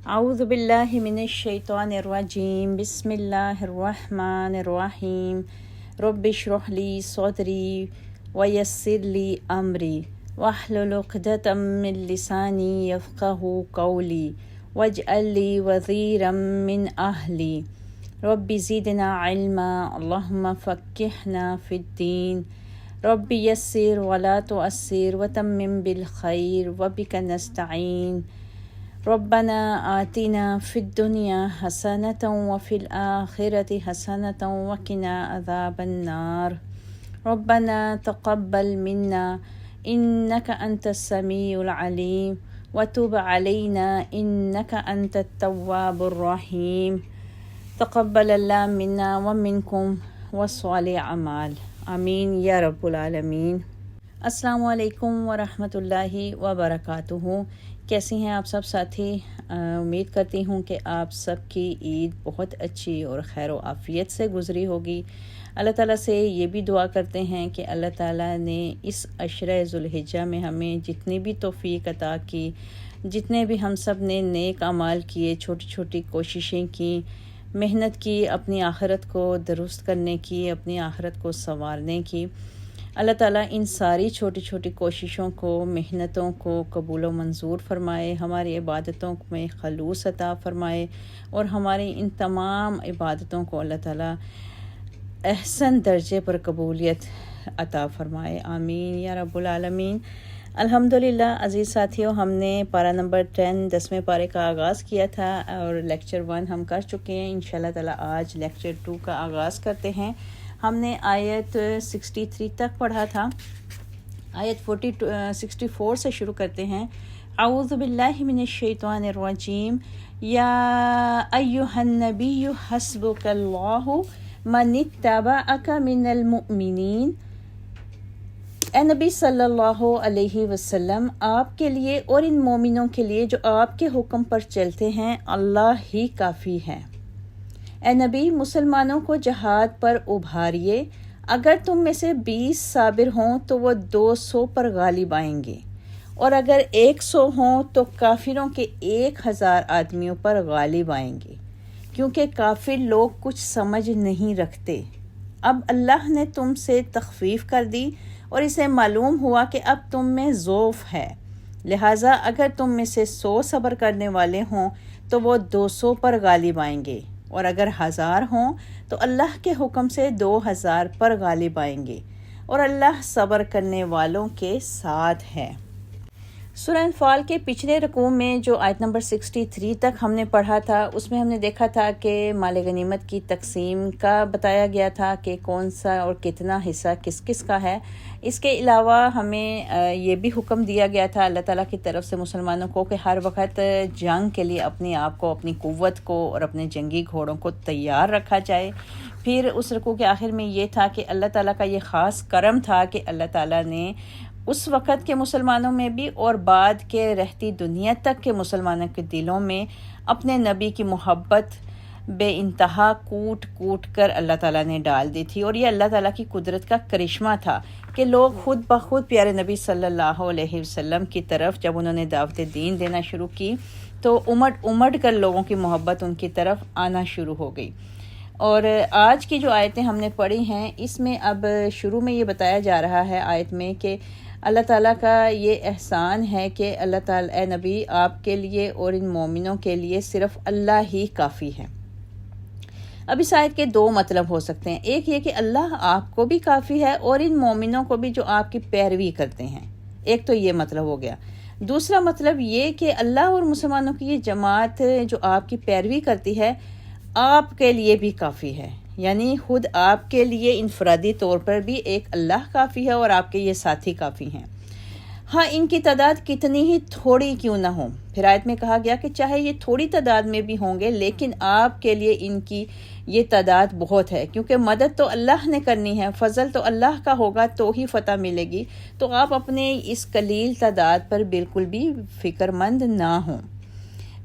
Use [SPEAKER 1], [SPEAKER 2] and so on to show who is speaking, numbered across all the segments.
[SPEAKER 1] اعوذ باللہ من الشیطان الرجیم بسم اللہ الرحمن الرحیم رب اشرح لی صدری ویسر لی امری واحلل عقدۃ من لسانی یفقہوا قولی واجعل لی وزیرا من اہلی رب زدنا علما اللہم فقہنا فی الدین رب یسر ولا تعسر وتمم بالخیر وبک نستعین ربنا آتنا فی الدنیا حسنۃ وفی الآخرۃ حسنۃ وقنا عذاب النار ربنا تقبل منا انک انت السمیع العلیم وتب علینا انک انت التواب الرحیم تقبل اللہ منا ومنکم والصالح اعمال آمین یا رب العالمین۔ السلام علیکم ورحمۃ اللہ وبرکاتہ۔ کیسی ہیں آپ سب ساتھی؟ امید کرتی ہوں کہ آپ سب کی عید بہت اچھی اور خیر و عافیت سے گزری ہوگی۔ اللہ تعالیٰ سے یہ بھی دعا کرتے ہیں کہ اللہ تعالیٰ نے اس عشرہ ذوالحجہ میں ہمیں جتنی بھی توفیق عطا کی، جتنے بھی ہم سب نے نیک اعمال کیے، چھوٹی چھوٹی کوششیں کی، محنت کی، اپنی آخرت کو درست کرنے کی، اپنی آخرت کو سنوارنے کی، اللہ تعالیٰ ان ساری چھوٹی چھوٹی کوششوں کو، محنتوں کو قبول و منظور فرمائے، ہماری عبادتوں میں خلوص عطا فرمائے اور ہماری ان تمام عبادتوں کو اللہ تعالیٰ احسن درجے پر قبولیت عطا فرمائے، آمین یا رب العالمین۔ الحمدللہ عزیز ساتھیوں، ہم نے پارہ نمبر 10 10ویں پارے کا آغاز کیا تھا اور لیکچر 1 ہم کر چکے ہیں۔ انشاءاللہ تعالیٰ آج لیکچر 2 کا آغاز کرتے ہیں۔ ہم نے آیت 63 تک پڑھا تھا، آیت 64 سے شروع کرتے ہیں۔ اعوذ باللہ من الشیطان الرجیم یا ایہا النبی حسبک اللہ من اتبعک من المؤمنین۔ اے نبی صلی اللہ علیہ وسلم، آپ کے لیے اور ان مومنوں کے لیے جو آپ کے حکم پر چلتے ہیں اللہ ہی کافی ہے۔ اے نبی، مسلمانوں کو جہاد پر ابھاریے، اگر تم میں سے 20 صابر ہوں تو وہ 200 پر غالب آئیں گے، اور اگر 100 ہوں تو کافروں کے 1000 آدمیوں پر غالب آئیں گے، کیونکہ کافر لوگ کچھ سمجھ نہیں رکھتے۔ اب اللہ نے تم سے تخفیف کر دی اور اسے معلوم ہوا کہ اب تم میں ضعف ہے، لہٰذا اگر تم میں سے 100 صبر کرنے والے ہوں تو وہ 200 پر غالب آئیں گے، اور اگر 1000 ہوں تو اللہ کے حکم سے 2000 پر غالب آئیں گے، اور اللہ صبر کرنے والوں کے ساتھ ہے۔ سورہ انفال کے پچھلے رکوع میں جو آیت نمبر 63 تک ہم نے پڑھا تھا، اس میں ہم نے دیکھا تھا کہ مال غنیمت کی تقسیم کا بتایا گیا تھا کہ کون سا اور کتنا حصہ کس کس کا ہے۔ اس کے علاوہ ہمیں یہ بھی حکم دیا گیا تھا اللہ تعالیٰ کی طرف سے مسلمانوں کو کہ ہر وقت جنگ کے لیے اپنے آپ کو، اپنی قوت کو اور اپنے جنگی گھوڑوں کو تیار رکھا جائے۔ پھر اس رکوع کے آخر میں یہ تھا کہ اللہ تعالیٰ کا یہ خاص کرم تھا کہ اللہ تعالیٰ نے اس وقت کے مسلمانوں میں بھی اور بعد کے رہتی دنیا تک کے مسلمانوں کے دلوں میں اپنے نبی کی محبت بے انتہا کوٹ کوٹ کر اللہ تعالیٰ نے ڈال دی تھی، اور یہ اللہ تعالیٰ کی قدرت کا کرشمہ تھا کہ لوگ خود بخود پیارے نبی صلی اللہ علیہ وسلم کی طرف جب انہوں نے دعوت دین دینا شروع کی تو امٹ امٹ کر لوگوں کی محبت ان کی طرف آنا شروع ہو گئی۔ اور آج کی جو آیتیں ہم نے پڑھی ہیں، اس میں اب شروع میں یہ بتایا جا رہا ہے آیت میں کہ اللہ تعالیٰ کا یہ احسان ہے کہ اللہ تعالیٰ، اے نبی، آپ کے لیے اور ان مومنوں کے لیے صرف اللہ ہی کافی ہے۔ اب اس آیت کے 2 مطلب ہو سکتے ہیں۔ ایک یہ کہ اللہ آپ کو بھی کافی ہے اور ان مومنوں کو بھی جو آپ کی پیروی کرتے ہیں، ایک تو یہ مطلب ہو گیا۔ دوسرا مطلب یہ کہ اللہ اور مسلمانوں کی یہ جماعت جو آپ کی پیروی کرتی ہے آپ کے لیے بھی کافی ہے، یعنی خود آپ کے لیے انفرادی طور پر بھی ایک اللہ کافی ہے اور آپ کے یہ ساتھی کافی ہیں۔ ہاں، ان کی تعداد کتنی ہی تھوڑی کیوں نہ ہو، پھر آیت میں کہا گیا کہ چاہے یہ تھوڑی تعداد میں بھی ہوں گے لیکن آپ کے لیے ان کی یہ تعداد بہت ہے، کیونکہ مدد تو اللہ نے کرنی ہے، فضل تو اللہ کا ہوگا تو ہی فتح ملے گی۔ تو آپ اپنے اس قلیل تعداد پر بالکل بھی فکر مند نہ ہوں۔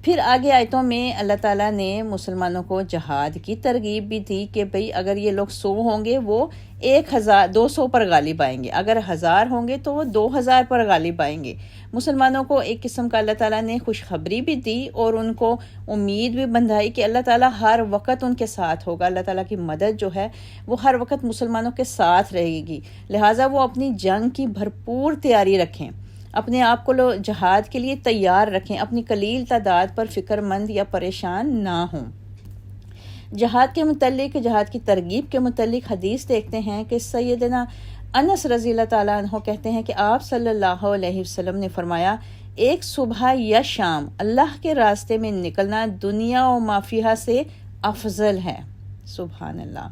[SPEAKER 1] پھر آگے آیتوں میں اللہ تعالیٰ نے مسلمانوں کو جہاد کی ترغیب بھی دی کہ بھئی اگر یہ لوگ 100 ہوں گے وہ 200 پر غالب آئیں گے، اگر 1000 ہوں گے تو وہ 2000 پر غالب آئیں گے۔ مسلمانوں کو ایک قسم کا اللہ تعالیٰ نے خوشخبری بھی دی اور ان کو امید بھی بندھائی کہ اللہ تعالیٰ ہر وقت ان کے ساتھ ہوگا، اللہ تعالیٰ کی مدد جو ہے وہ ہر وقت مسلمانوں کے ساتھ رہے گی، لہٰذا وہ اپنی جنگ کی بھرپور تیاری رکھیں، اپنے آپ کو جہاد کے لیے تیار رکھیں، اپنی قلیل تعداد پر فکر مند یا پریشان نہ ہوں۔ جہاد کے متعلق، جہاد کی ترغیب کے متعلق حدیث دیکھتے ہیں کہ سیدنا انس رضی اللہ تعالیٰ عنہ کہتے ہیں کہ آپ صلی اللہ علیہ وسلم نے فرمایا، ایک صبح یا شام اللہ کے راستے میں نکلنا دنیا و ما فیہا سے افضل ہے۔ سبحان اللہ۔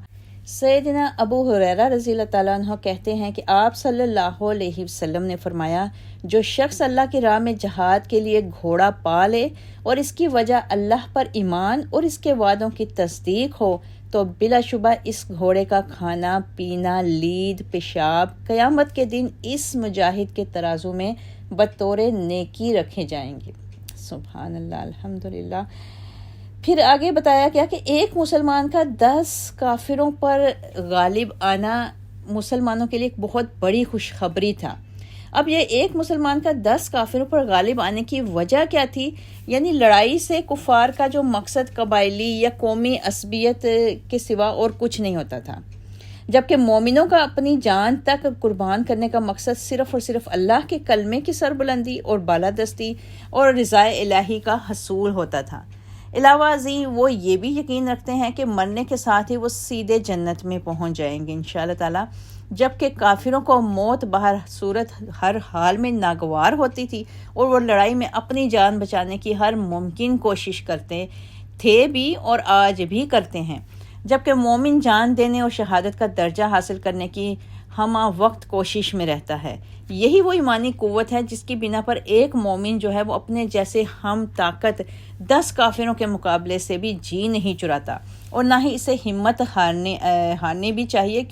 [SPEAKER 1] سیدنا ابو ہریرہ رضی اللہ تعالیٰ عنہ کہتے ہیں کہ آپ صلی اللہ علیہ وسلم نے فرمایا، جو شخص اللہ کی راہ میں جہاد کے لیے گھوڑا پا لے اور اس کی وجہ اللہ پر ایمان اور اس کے وعدوں کی تصدیق ہو تو بلا شبہ اس گھوڑے کا کھانا پینا، لید، پیشاب قیامت کے دن اس مجاہد کے ترازو میں بطور نیکی رکھے جائیں گے۔ سبحان اللہ، الحمدللہ۔ پھر آگے بتایا گیا کہ ایک مسلمان کا 10 کافروں پر غالب آنا مسلمانوں کے لیے ایک بہت بڑی خوشخبری تھا۔ اب یہ ایک مسلمان کا 10 کافروں پر غالب آنے کی وجہ کیا تھی؟ یعنی لڑائی سے کفار کا جو مقصد قبائلی یا قومی عصبیت کے سوا اور کچھ نہیں ہوتا تھا، جبکہ مومنوں کا اپنی جان تک قربان کرنے کا مقصد صرف اور صرف اللہ کے کلمے کی سربلندی اور بالادستی اور رضا الہی کا حصول ہوتا تھا۔ علاوہ ازیں وہ یہ بھی یقین رکھتے ہیں کہ مرنے کے ساتھ ہی وہ سیدھے جنت میں پہنچ جائیں گے انشاءاللہ تعالی، جبکہ کافروں کو موت بہر صورت ہر حال میں ناگوار ہوتی تھی اور وہ لڑائی میں اپنی جان بچانے کی ہر ممکن کوشش کرتے تھے بھی اور آج بھی کرتے ہیں، جبکہ مومن جان دینے اور شہادت کا درجہ حاصل کرنے کی ہمہ وقت کوشش میں رہتا ہے۔ یہی وہ ایمانی قوت ہے جس کی بنا پر ایک مومن جو ہے وہ اپنے جیسے ہم طاقت 10 کافروں کے مقابلے سے بھی جی نہیں چراتا، اور نہ ہی اسے ہمت ہارنے بھی چاہیے،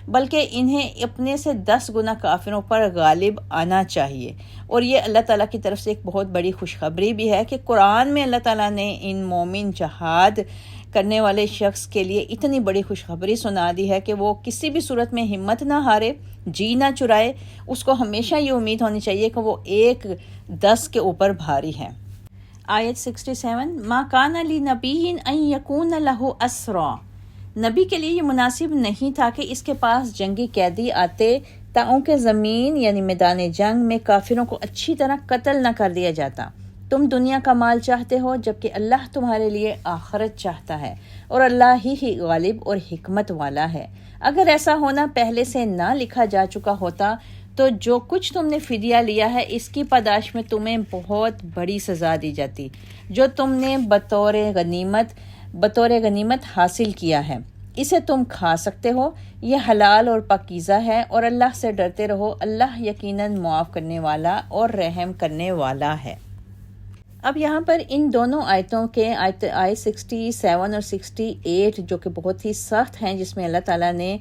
[SPEAKER 1] بلکہ انہیں اپنے سے 10 گنا کافروں پر غالب آنا چاہیے۔ اور یہ اللہ تعالیٰ کی طرف سے ایک بہت بڑی خوشخبری بھی ہے کہ قرآن میں اللہ تعالیٰ نے ان مومن جہاد کرنے والے شخص کے لیے اتنی بڑی خوشخبری سنا دی ہے کہ وہ کسی بھی صورت میں ہمت نہ ہارے، جی نہ چرائے، اس کو ہمیشہ یہ امید ہونی چاہیے کہ وہ 10 کے اوپر بھاری ہے۔ آیت 67، ما کان لنبی ان یکون لہ اسریٰ، نبی کے لیے یہ مناسب نہیں تھا کہ اس کے پاس جنگی قیدی آتے تاکہ زمین یعنی میدان جنگ میں کافروں کو اچھی طرح قتل نہ کر دیا جاتا۔ تم دنیا کا مال چاہتے ہو جبکہ اللہ تمہارے لیے آخرت چاہتا ہے، اور اللہ ہی غالب اور حکمت والا ہے۔ اگر ایسا ہونا پہلے سے نہ لکھا جا چکا ہوتا تو جو کچھ تم نے فدیہ لیا ہے اس کی پاداش میں تمہیں بہت بڑی سزا دی جاتی، جو تم نے بطور غنیمت حاصل کیا ہے، اسے تم کھا سکتے ہو، یہ حلال اور پاکیزہ ہے، اور اللہ سے ڈرتے رہو، اللہ یقیناً معاف کرنے والا اور رحم کرنے والا ہے۔ اب یہاں پر ان دونوں آیتوں کے آیت 67 اور 68 جو کہ بہت ہی سخت ہیں، جس میں اللہ تعالیٰ نے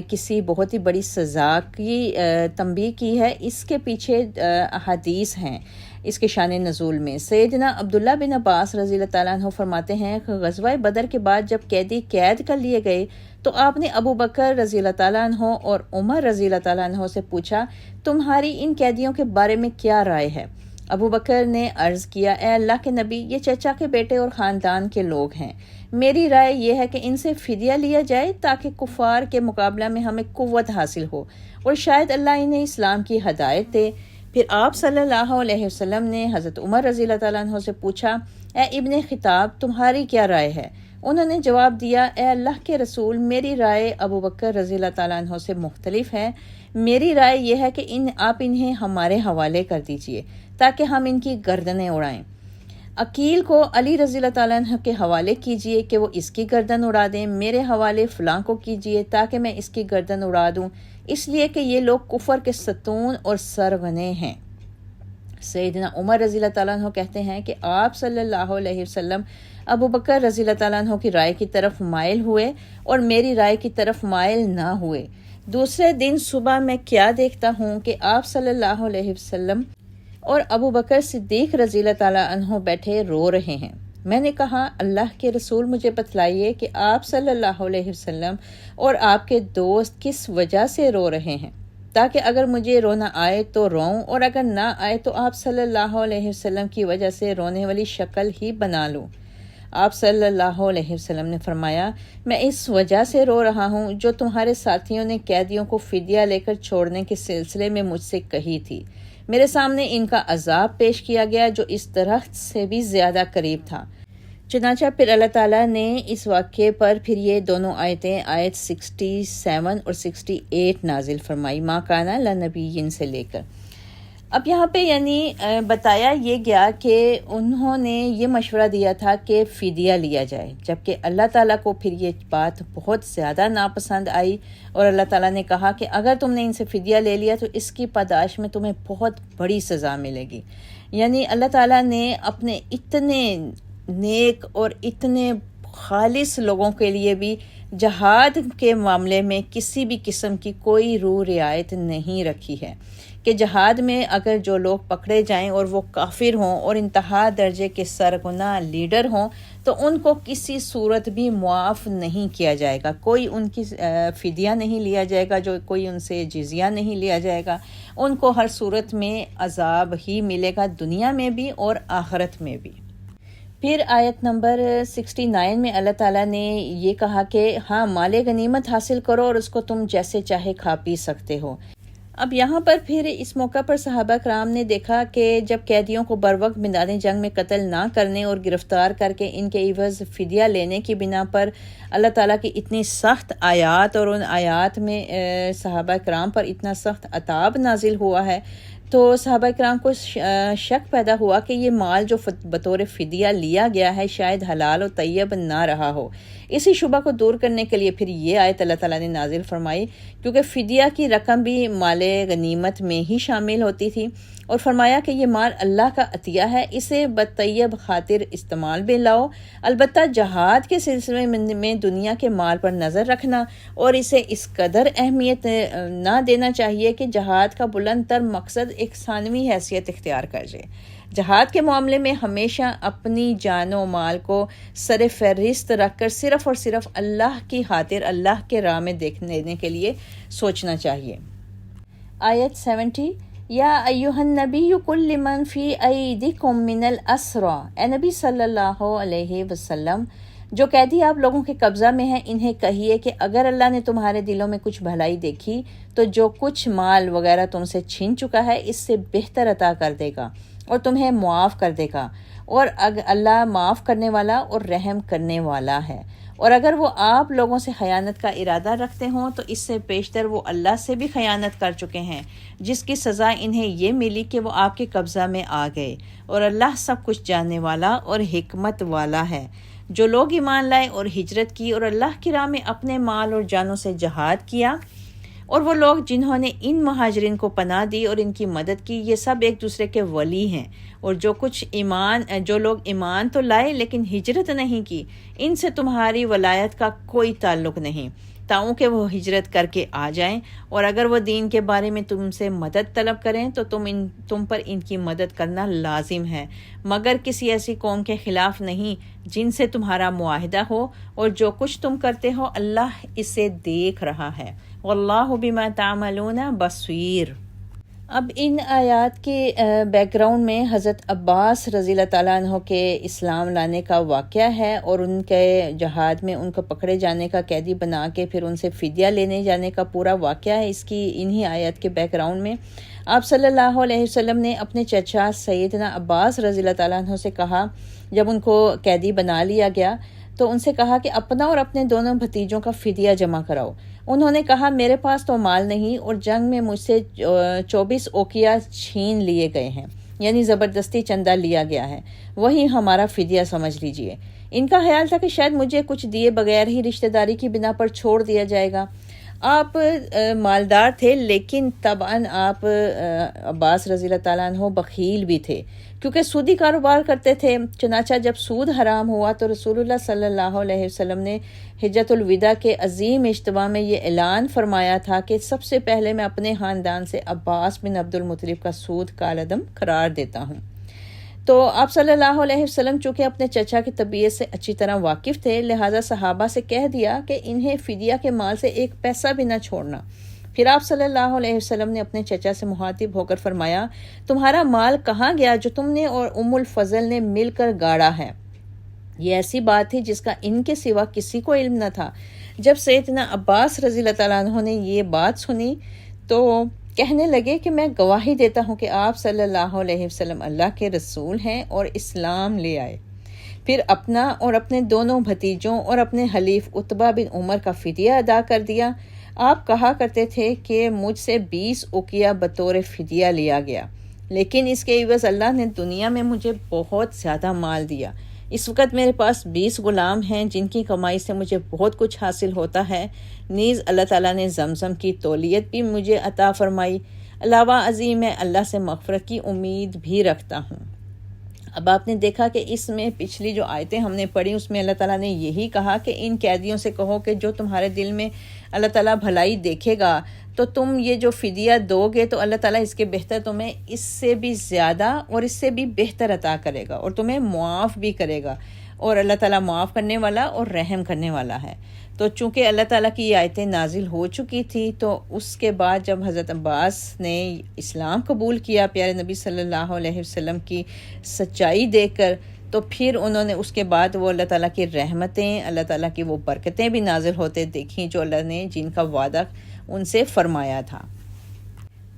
[SPEAKER 1] کسی بہت ہی بڑی سزا کی تنبیہ کی ہے، اس کے پیچھے احادیث ہیں اس کے شان نزول میں۔ سیدنا عبداللہ بن عباس رضی اللہ تعالیٰ عنہ فرماتے ہیں کہ غزوہ بدر کے بعد جب قیدی قید کر لیے گئے تو آپ نے ابو بکر رضی اللہ تعالیٰ عنہ اور عمر رضی اللہ تعالیٰ عنہ سے پوچھا، تمہاری ان قیدیوں کے بارے میں کیا رائے ہے؟ ابو بکر نے عرض کیا، اے اللہ کے نبی، یہ چچا کے بیٹے اور خاندان کے لوگ ہیں، میری رائے یہ ہے کہ ان سے فدیہ لیا جائے تاکہ کفار کے مقابلہ میں ہمیں قوت حاصل ہو اور شاید اللہ انہیں اسلام کی ہدایت دے۔ پھر آپ صلی اللہ علیہ وسلم نے حضرت عمر رضی اللہ تعالیٰ عنہ سے پوچھا، اے ابن خطاب، تمہاری کیا رائے ہے؟ انہوں نے جواب دیا، اے اللہ کے رسول، میری رائے ابو بکر رضی اللہ تعالیٰ عنہ سے مختلف ہے، میری رائے یہ ہے کہ آپ انہیں ہمارے حوالے کر دیجئے تاکہ ہم ان کی گردنیں اڑائیں۔ عقیل کو علی رضی اللہ تعالیٰ عنہ کے حوالے کیجئے کہ وہ اس کی گردن اڑا دیں، میرے حوالے فلاں کو کیجئے تاکہ میں اس کی گردن اڑا دوں، اس لیے کہ یہ لوگ کفر کے ستون اور سرغنے ہیں۔ سیدنا عمر رضی اللہ تعالیٰ عنہ کہتے ہیں کہ آپ صلی اللہ علیہ وسلم ابو بکر رضی اللہ تعالیٰ عنہ کی رائے کی طرف مائل ہوئے اور میری رائے کی طرف مائل نہ ہوئے۔ دوسرے دن صبح میں کیا دیکھتا ہوں کہ آپ صلی اللہ علیہ وسلم اور ابو بکر صدیق رضی اللہ تعالیٰ عنہ بیٹھے رو رہے ہیں۔ میں نے کہا اللہ کے رسول مجھے بتلائیے کہ آپ صلی اللہ علیہ وسلم اور آپ کے دوست کس وجہ سے رو رہے ہیں، تاکہ اگر مجھے رونا آئے تو روؤں، اور اگر نہ آئے تو آپ صلی اللہ علیہ وسلم کی وجہ سے رونے والی شکل ہی بنا لوں۔ آپ صلی اللہ علیہ وسلم نے فرمایا، میں اس وجہ سے رو رہا ہوں جو تمہارے ساتھیوں نے قیدیوں کو فدیہ لے کر چھوڑنے کے سلسلے میں مجھ سے کہی تھی۔ میرے سامنے ان کا عذاب پیش کیا گیا جو اس درخت سے بھی زیادہ قریب تھا۔ چنانچہ پھر اللہ تعالیٰ نے اس واقعے پر پھر یہ دونوں آیتیں، آیت 67 اور 68 نازل فرمائی، ما کانا لنبی سے لے کر۔ اب یہاں پہ یعنی بتایا یہ گیا کہ انہوں نے یہ مشورہ دیا تھا کہ فدیہ لیا جائے، جبکہ اللہ تعالیٰ کو پھر یہ بات بہت زیادہ ناپسند آئی، اور اللہ تعالیٰ نے کہا کہ اگر تم نے ان سے فدیہ لے لیا تو اس کی پاداش میں تمہیں بہت بڑی سزا ملے گی۔ یعنی اللہ تعالیٰ نے اپنے اتنے نیک اور اتنے خالص لوگوں کے لیے بھی جہاد کے معاملے میں کسی بھی قسم کی کوئی رعایت نہیں رکھی ہے کہ جہاد میں اگر جو لوگ پکڑے جائیں اور وہ کافر ہوں اور انتہا درجے کے سرغنہ لیڈر ہوں تو ان کو کسی صورت بھی معاف نہیں کیا جائے گا، کوئی ان کی فدیہ نہیں لیا جائے گا، جو کوئی ان سے جزیہ نہیں لیا جائے گا، ان کو ہر صورت میں عذاب ہی ملے گا، دنیا میں بھی اور آخرت میں بھی۔ پھر آیت نمبر 69 میں اللہ تعالیٰ نے یہ کہا کہ ہاں مال غنیمت حاصل کرو اور اس کو تم جیسے چاہے کھا پی سکتے ہو۔ اب یہاں پر پھر اس موقع پر صحابہ کرام نے دیکھا کہ جب قیدیوں کو بروقت میدان جنگ میں قتل نہ کرنے اور گرفتار کر کے ان کے عوض فدیہ لینے کی بنا پر اللہ تعالیٰ کی اتنی سخت آیات اور ان آیات میں صحابہ کرام پر اتنا سخت عذاب نازل ہوا ہے، تو صحابہ کرام کو شک پیدا ہوا کہ یہ مال جو بطور فدیہ لیا گیا ہے شاید حلال و طیب نہ رہا ہو۔ اسی شبہ کو دور کرنے کے لیے پھر یہ آیت اللہ تعالیٰ نے نازل فرمائی، کیونکہ فدیہ کی رقم بھی مال غنیمت میں ہی شامل ہوتی تھی، اور فرمایا کہ یہ مال اللہ کا عطیہ ہے، اسے بطیب خاطر استعمال میں لاؤ، البتہ جہاد کے سلسلے میں دنیا کے مال پر نظر رکھنا اور اسے اس قدر اہمیت نہ دینا چاہیے کہ جہاد کا بلند تر مقصد ایک ثانوی حیثیت اختیار کر جائے۔ جہاد کے معاملے میں ہمیشہ اپنی جان و مال کو سر فہرست رکھ کر صرف اور صرف اللہ کی خاطر اللہ کے راہ میں دینے کے لیے سوچنا چاہیے۔ آیت 70، یا ایھا النبی قل لمن فی ایدیکم من الاسری، اے نبی صلی اللہ علیہ وسلم جو قیدی آپ لوگوں کے قبضہ میں ہیں انہیں کہیے کہ اگر اللہ نے تمہارے دلوں میں کچھ بھلائی دیکھی تو جو کچھ مال وغیرہ تم سے چھین چکا ہے اس سے بہتر عطا کر دے گا اور تمہیں معاف کر دے گا، اور اللہ معاف کرنے والا اور رحم کرنے والا ہے۔ اور اگر وہ آپ لوگوں سے خیانت کا ارادہ رکھتے ہوں تو اس سے بیشتر وہ اللہ سے بھی خیانت کر چکے ہیں، جس کی سزا انہیں یہ ملی کہ وہ آپ کے قبضہ میں آ گئے، اور اللہ سب کچھ جاننے والا اور حکمت والا ہے۔ جو لوگ ایمان لائے اور ہجرت کی اور اللہ کی راہ میں اپنے مال اور جانوں سے جہاد کیا، اور وہ لوگ جنہوں نے ان مہاجرین کو پناہ دی اور ان کی مدد کی، یہ سب ایک دوسرے کے ولی ہیں، اور جو لوگ ایمان تو لائے لیکن ہجرت نہیں کی، ان سے تمہاری ولایت کا کوئی تعلق نہیں، تاؤں کہ وہ ہجرت کر کے آ جائیں، اور اگر وہ دین کے بارے میں تم سے مدد طلب کریں تو تم پر ان کی مدد کرنا لازم ہے، مگر کسی ایسی قوم کے خلاف نہیں جن سے تمہارا معاہدہ ہو، اور جو کچھ تم کرتے ہو اللہ اسے دیکھ رہا ہے، واللہ بما تعملون بصیر۔ اب ان آیات کے بیک گراؤنڈ میں حضرت عباس رضی اللہ تعالیٰ عنہ کے اسلام لانے کا واقعہ ہے، اور ان کے جہاد میں ان کو پکڑے جانے کا قیدی بنا کے پھر ان سے فدیہ لینے جانے کا پورا واقعہ ہے۔ اس کی انہی آیات کے بیک گراؤنڈ میں آپ صلی اللہ علیہ وسلم نے اپنے چچا سیدنا عباس رضی اللہ تعالیٰ عنہ سے کہا، جب ان کو قیدی بنا لیا گیا تو ان سے کہا کہ اپنا اور اپنے دونوں بھتیجوں کا فدیہ جمع کراؤ۔ انہوں نے کہا میرے پاس تو مال نہیں اور جنگ میں مجھ سے 24 اوقیہ چھین لیے گئے ہیں، یعنی زبردستی چندہ لیا گیا ہے، وہی ہمارا فدیہ سمجھ لیجئے۔ ان کا خیال تھا کہ شاید مجھے کچھ دیے بغیر ہی رشتہ داری کی بنا پر چھوڑ دیا جائے گا۔ آپ مالدار تھے لیکن طبعاً آپ عباس رضی اللہ تعالیٰ عنہ بخیل بھی تھے، کیونکہ سودی کاروبار کرتے تھے۔ چنانچہ جب سود حرام ہوا تو رسول اللہ صلی اللہ علیہ وسلم نے حجۃ الوداع کے عظیم اجتماع میں یہ اعلان فرمایا تھا کہ سب سے پہلے میں اپنے خاندان سے عباس بن عبد المطلب کا سود کالعدم قرار دیتا ہوں۔ تو آپ صلی اللہ علیہ وسلم چونکہ اپنے چچا کی طبیعت سے اچھی طرح واقف تھے، لہٰذا صحابہ سے کہہ دیا کہ انہیں فدیہ کے مال سے ایک پیسہ بھی نہ چھوڑنا۔ پھر آپ صلی اللہ علیہ وسلم نے اپنے چچا سے مخاطب ہو کر فرمایا، تمہارا مال کہاں گیا جو تم نے اور ام الفضل نے مل کر گاڑا ہے؟ یہ ایسی بات تھی جس کا ان کے سوا کسی کو علم نہ تھا۔ جب سیدنا عباس رضی اللہ تعالیٰ عنہ نے یہ بات سنی تو کہنے لگے کہ میں گواہی دیتا ہوں کہ آپ صلی اللہ علیہ وسلم اللہ کے رسول ہیں اور اسلام لے آئے۔ پھر اپنا اور اپنے دونوں بھتیجوں اور اپنے حلیف عتبہ بن عمر کا فدیہ ادا کر دیا۔ آپ کہا کرتے تھے کہ مجھ سے 20 اوقیہ بطور فدیہ لیا گیا، لیکن اس کے عوض اللہ نے دنیا میں مجھے بہت زیادہ مال دیا۔ اس وقت میرے پاس 20 غلام ہیں جن کی کمائی سے مجھے بہت کچھ حاصل ہوتا ہے۔ نیز اللہ تعالیٰ نے زمزم کی تولیت بھی مجھے عطا فرمائی۔ علاوہ ازیں میں اللہ سے مغفرت کی امید بھی رکھتا ہوں۔ اب آپ نے دیکھا کہ اس میں پچھلی جو آیتیں ہم نے پڑھی اس میں اللہ تعالیٰ نے یہی کہا کہ ان قیدیوں سے کہو کہ جو تمہارے دل میں اللہ تعالیٰ بھلائی دیکھے گا تو تم یہ جو فدیہ دو گے تو اللہ تعالیٰ اس کے بہتر تمہیں اس سے بھی زیادہ اور اس سے بھی بہتر عطا کرے گا اور تمہیں معاف بھی کرے گا، اور اللہ تعالیٰ معاف کرنے والا اور رحم کرنے والا ہے۔ تو چونکہ اللہ تعالیٰ کی یہ آیتیں نازل ہو چکی تھی تو اس کے بعد جب حضرت عباس نے اسلام قبول کیا پیارے نبی صلی اللہ علیہ وسلم کی سچائی دیکھ کر، تو پھر انہوں نے اس کے بعد وہ اللہ تعالیٰ کی رحمتیں، اللہ تعالیٰ کی وہ برکتیں بھی نازل ہوتے دیکھیں جو اللہ نے جن کا وعدہ ان سے فرمایا تھا۔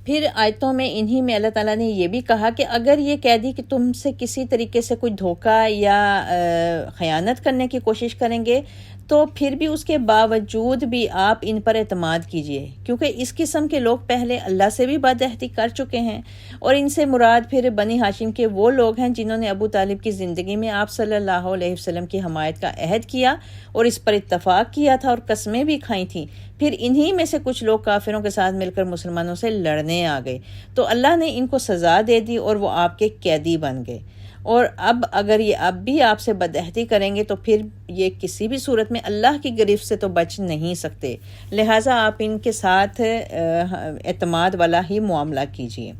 [SPEAKER 1] پھر آیتوں میں انہی میں اللہ تعالیٰ نے یہ بھی کہا کہ اگر یہ قیدی کہ تم سے کسی طریقے سے کوئی دھوکہ یا خیانت کرنے کی کوشش کریں گے تو پھر بھی اس کے باوجود بھی آپ ان پر اعتماد کیجئے، کیونکہ اس قسم کے لوگ پہلے اللہ سے بھی بدعہدی کر چکے ہیں، اور ان سے مراد پھر بنی ہاشم کے وہ لوگ ہیں جنہوں نے ابو طالب کی زندگی میں آپ صلی اللہ علیہ وسلم کی حمایت کا عہد کیا اور اس پر اتفاق کیا تھا اور قسمیں بھی کھائی تھیں۔ پھر انہی میں سے کچھ لوگ کافروں کے ساتھ مل کر مسلمانوں سے لڑنے آ گئے تو اللہ نے ان کو سزا دے دی اور وہ آپ کے قیدی بن گئے، اور اب اگر یہ اب بھی آپ سے بدعہدی کریں گے تو پھر یہ کسی بھی صورت میں اللہ کی گرفت سے تو بچ نہیں سکتے، لہٰذا آپ ان کے ساتھ اعتماد والا ہی معاملہ کیجیے۔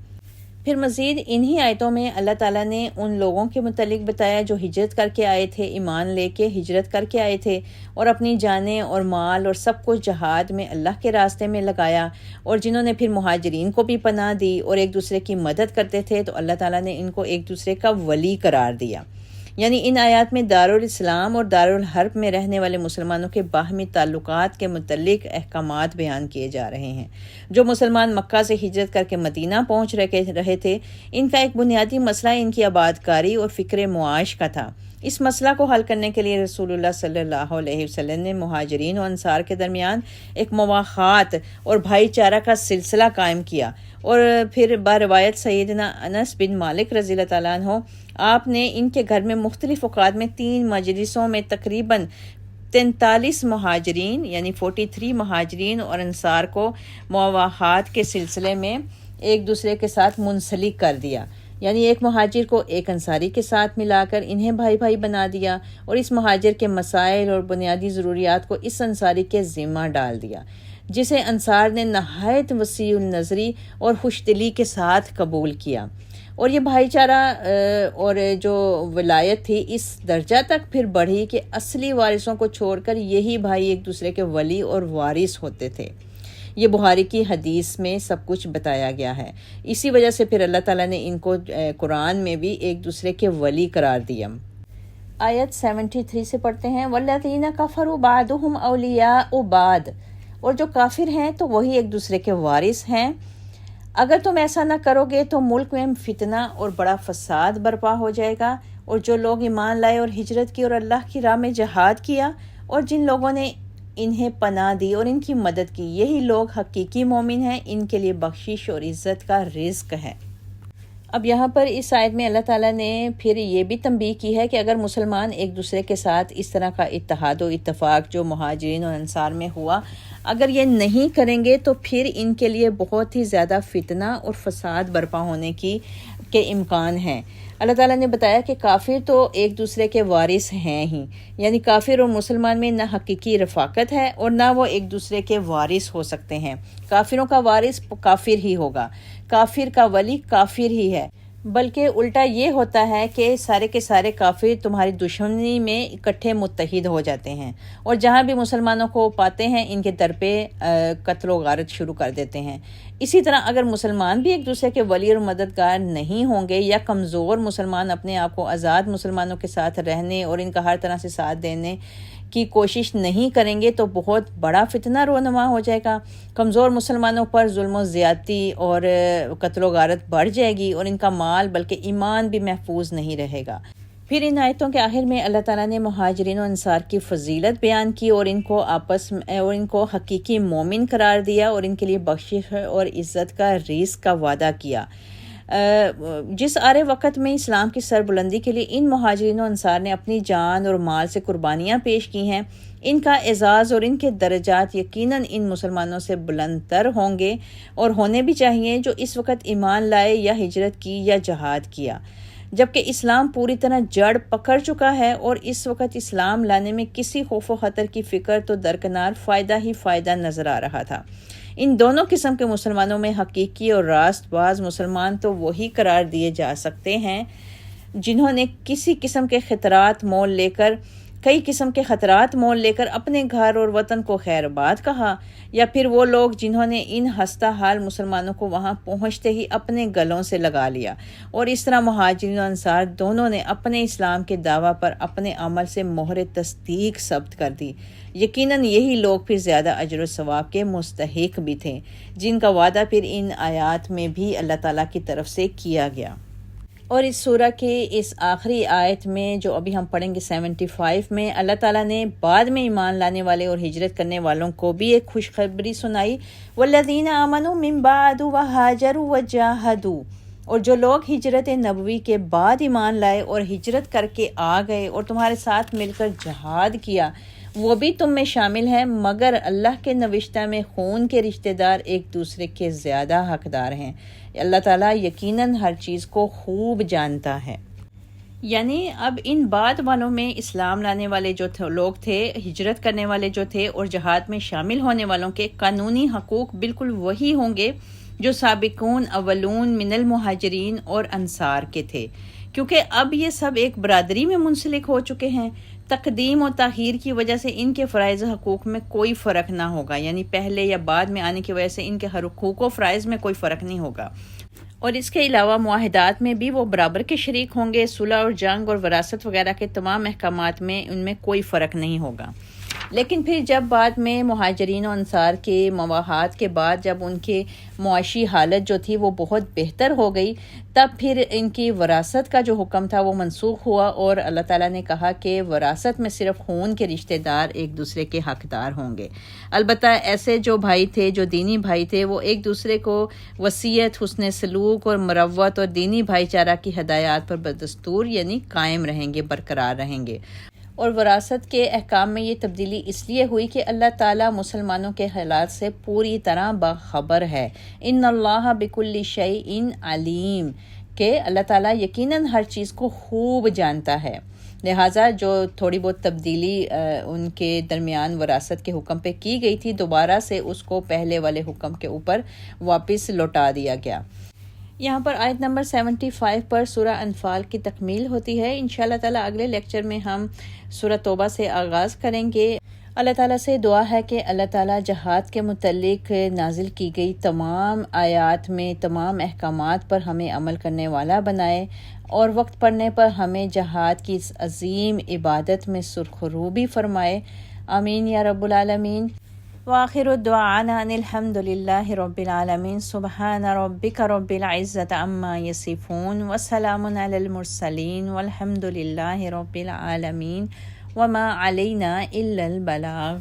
[SPEAKER 1] پھر مزید انہی آیتوں میں اللہ تعالیٰ نے ان لوگوں کے متعلق بتایا جو ہجرت کر کے آئے تھے، ایمان لے کے ہجرت کر کے آئے تھے اور اپنی جانیں اور مال اور سب کچھ جہاد میں اللہ کے راستے میں لگایا، اور جنہوں نے پھر مہاجرین کو بھی پناہ دی اور ایک دوسرے کی مدد کرتے تھے تو اللہ تعالیٰ نے ان کو ایک دوسرے کا ولی قرار دیا۔ یعنی ان آیات میں دارالاسلام اور دارالحرب میں رہنے والے مسلمانوں کے باہمی تعلقات کے متعلق احکامات بیان کیے جا رہے ہیں۔ جو مسلمان مکہ سے ہجرت کر کے مدینہ پہنچ رہے تھے، ان کا ایک بنیادی مسئلہ ان کی آبادکاری اور فکر معاش کا تھا۔ اس مسئلہ کو حل کرنے کے لیے رسول اللہ صلی اللہ علیہ وسلم نے مہاجرین و انصار کے درمیان ایک مواخات اور بھائی چارہ کا سلسلہ قائم کیا، اور پھر باروایت سیدنا انس بن مالک رضی اللہ تعالیٰ عنہ آپ نے ان کے گھر میں مختلف اوقات میں 3 مجلسوں میں تقریباً 43 مہاجرین یعنی 43 مہاجرین اور انصار کو مواخات کے سلسلے میں ایک دوسرے کے ساتھ منسلک کر دیا، یعنی ایک مہاجر کو ایک انصاری کے ساتھ ملا کر انہیں بھائی بھائی بنا دیا اور اس مہاجر کے مسائل اور بنیادی ضروریات کو اس انصاری کے ذمہ ڈال دیا، جسے انصار نے نہایت وسیع النظری اور خوش دلی کے ساتھ قبول کیا، اور یہ بھائی چارہ اور جو ولایت تھی اس درجہ تک پھر بڑھی کہ اصلی وارثوں کو چھوڑ کر یہی بھائی ایک دوسرے کے ولی اور وارث ہوتے تھے۔ یہ بخاری کی حدیث میں سب کچھ بتایا گیا ہے۔ اسی وجہ سے پھر اللہ تعالیٰ نے ان کو قرآن میں بھی ایک دوسرے کے ولی قرار دیا۔ آیت 73 سے پڑھتے ہیں، وَالَّذِينَ كَفَرُوا بَعْضُهُمْ أَوْلِيَاءُ بَعْضٍ، اور جو کافر ہیں تو وہی ایک دوسرے کے وارث ہیں۔ اگر تم ایسا نہ کرو گے تو ملک میں فتنہ اور بڑا فساد برپا ہو جائے گا، اور جو لوگ ایمان لائے اور ہجرت کی اور اللہ کی راہ میں جہاد کیا اور جن لوگوں نے انہیں پناہ دی اور ان کی مدد کی، یہی لوگ حقیقی مومن ہیں، ان کے لیے بخشش اور عزت کا رزق ہے۔ اب یہاں پر اس آیت میں اللہ تعالیٰ نے پھر یہ بھی تنبیہ کی ہے کہ اگر مسلمان ایک دوسرے کے ساتھ اس طرح کا اتحاد و اتفاق جو مہاجرین اور انصار میں ہوا اگر یہ نہیں کریں گے تو پھر ان کے لیے بہت ہی زیادہ فتنہ اور فساد برپا ہونے کے امکان ہیں۔ اللہ تعالیٰ نے بتایا کہ کافر تو ایک دوسرے کے وارث ہیں ہی، یعنی کافر اور مسلمان میں نہ حقیقی رفاقت ہے اور نہ وہ ایک دوسرے کے وارث ہو سکتے ہیں۔ کافروں کا وارث کافر ہی ہوگا، کافر کا ولی کافر ہی ہے، بلکہ الٹا یہ ہوتا ہے کہ سارے کے سارے کافر تمہاری دشمنی میں اکٹھے متحد ہو جاتے ہیں، اور جہاں بھی مسلمانوں کو پاتے ہیں ان کے در پہ قتل و غارت شروع کر دیتے ہیں۔ اسی طرح اگر مسلمان بھی ایک دوسرے کے ولی اور مددگار نہیں ہوں گے، یا کمزور مسلمان اپنے آپ کو آزاد مسلمانوں کے ساتھ رہنے اور ان کا ہر طرح سے ساتھ دینے کی کوشش نہیں کریں گے، تو بہت بڑا فتنہ رونما ہو جائے گا۔ کمزور مسلمانوں پر ظلم و زیادتی اور قتل و غارت بڑھ جائے گی، اور ان کا مال بلکہ ایمان بھی محفوظ نہیں رہے گا۔ پھر ان آیتوں کے آخر میں اللہ تعالیٰ نے مہاجرین و انصار کی فضیلت بیان کی اور ان کو حقیقی مومن قرار دیا، اور ان کے لیے بخشش اور عزت کا رزق کا وعدہ کیا۔ جس آرے وقت میں اسلام کی سربلندی کے لیے ان مہاجرین و انصار نے اپنی جان اور مال سے قربانیاں پیش کی ہیں، ان کا اعزاز اور ان کے درجات یقیناً ان مسلمانوں سے بلند تر ہوں گے اور ہونے بھی چاہیے جو اس وقت ایمان لائے یا ہجرت کی یا جہاد کیا، جبکہ اسلام پوری طرح جڑ پکڑ چکا ہے، اور اس وقت اسلام لانے میں کسی خوف و خطر کی فکر تو درکنار فائدہ ہی فائدہ نظر آ رہا تھا۔ ان دونوں قسم کے مسلمانوں میں حقیقی اور راست باز مسلمان تو وہی قرار دیے جا سکتے ہیں جنہوں نے کئی قسم کے خطرات مول لے کر اپنے گھر اور وطن کو خیر آباد کہا، یا پھر وہ لوگ جنہوں نے ان ہستہ حال مسلمانوں کو وہاں پہنچتے ہی اپنے گلوں سے لگا لیا، اور اس طرح مہاجرین و انصار دونوں نے اپنے اسلام کے دعویٰ پر اپنے عمل سے مہر تصدیق ثبت کر دی۔ یقیناً یہی لوگ پھر زیادہ اجر و ثواب کے مستحق بھی تھے، جن کا وعدہ پھر ان آیات میں بھی اللہ تعالیٰ کی طرف سے کیا گیا۔ اور اس سورہ کے اس آخری آیت میں جو ابھی ہم پڑھیں گے 75 میں، اللہ تعالیٰ نے بعد میں ایمان لانے والے اور ہجرت کرنے والوں کو بھی ایک خوشخبری سنائی، والذین آمنوا من بعد وہاجروا وجاہدوا، اور جو لوگ ہجرت نبوی کے بعد ایمان لائے اور ہجرت کر کے آ گئے اور تمہارے ساتھ مل کر جہاد کیا، وہ بھی تم میں شامل ہیں، مگر اللہ کے نوشتہ میں خون کے رشتہ دار ایک دوسرے کے زیادہ حقدار ہیں۔ اللہ تعالیٰ یقیناً ہر چیز کو خوب جانتا ہے۔ یعنی اب ان بعد والوں میں اسلام لانے والے جو لوگ تھے، ہجرت کرنے والے جو تھے اور جہاد میں شامل ہونے والوں کے قانونی حقوق بالکل وہی ہوں گے جو سابقون اولون من المہاجرین اور انصار کے تھے، کیونکہ اب یہ سب ایک برادری میں منسلک ہو چکے ہیں۔ تقدیم و تاخیر کی وجہ سے ان کے فرائض حقوق میں کوئی فرق نہ ہوگا، یعنی پہلے یا بعد میں آنے کی وجہ سے ان کے حقوق و فرائض میں کوئی فرق نہیں ہوگا، اور اس کے علاوہ معاہدات میں بھی وہ برابر کے شریک ہوں گے۔ صلح اور جنگ اور وراثت وغیرہ کے تمام احکامات میں ان میں کوئی فرق نہیں ہوگا۔ لیکن پھر جب بعد میں مہاجرین و انصار کے مواخات کے بعد جب ان کے معاشی حالت جو تھی وہ بہت بہتر ہو گئی، تب پھر ان کی وراثت کا جو حکم تھا وہ منسوخ ہوا، اور اللہ تعالیٰ نے کہا کہ وراثت میں صرف خون کے رشتہ دار ایک دوسرے کے حقدار ہوں گے۔ البتہ ایسے جو بھائی تھے، جو دینی بھائی تھے، وہ ایک دوسرے کو وصیت، حسن سلوک اور مروت اور دینی بھائی چارہ کی ہدایات پر بدستور یعنی قائم رہیں گے، برقرار رہیں گے۔ اور وراثت کے احکام میں یہ تبدیلی اس لیے ہوئی کہ اللہ تعالیٰ مسلمانوں کے حالات سے پوری طرح باخبر ہے۔ ان اللہ بکل شیء علیم، کہ اللہ تعالیٰ یقیناً ہر چیز کو خوب جانتا ہے، لہٰذا جو تھوڑی بہت تبدیلی ان کے درمیان وراثت کے حکم پہ کی گئی تھی، دوبارہ سے اس کو پہلے والے حکم کے اوپر واپس لوٹا دیا گیا۔ یہاں پر آیت نمبر 75 پر سورہ انفال کی تکمیل ہوتی ہے۔ انشاءاللہ تعالیٰ اگلے لیکچر میں ہم سورہ توبہ سے آغاز کریں گے۔ اللہ تعالیٰ سے دعا ہے کہ اللہ تعالیٰ جہاد کے متعلق نازل کی گئی تمام آیات میں تمام احکامات پر ہمیں عمل کرنے والا بنائے، اور وقت پڑنے پر ہمیں جہاد کی اس عظیم عبادت میں سرخروبی فرمائے۔ آمین یا رب العالمین۔ وآخر دعوانا ان الحمد للہ رب العالمین۔ سبحان ربک رب العزۃ عما یصفون وسلام علی المرسلین والحمد للہ رب العالمین وما علینا الا البلاغ۔